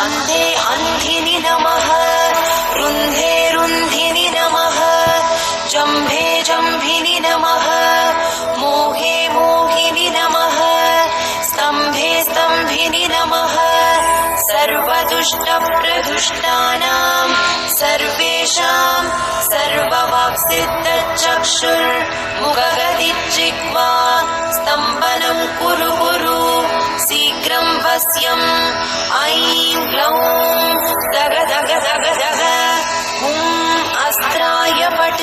अन्धे अन्धिनि नमः रुन्धे रुन्धिनि नमः जम्भे जम्भिनि नमः मोहे मोहिनि नमः स्तम्भे स्तम्भिनि नमः सर्वदुष्टप्रदुष्टानां सर्वेषां सर्ववाक्सिद्धचक्षुर्मुखगदिज्जिह्वा स्तम्भनं कुरु कुरु शीघ्रं वश्यम् ऐं ग्लौं दग दग दग दग अस्त्राय पट्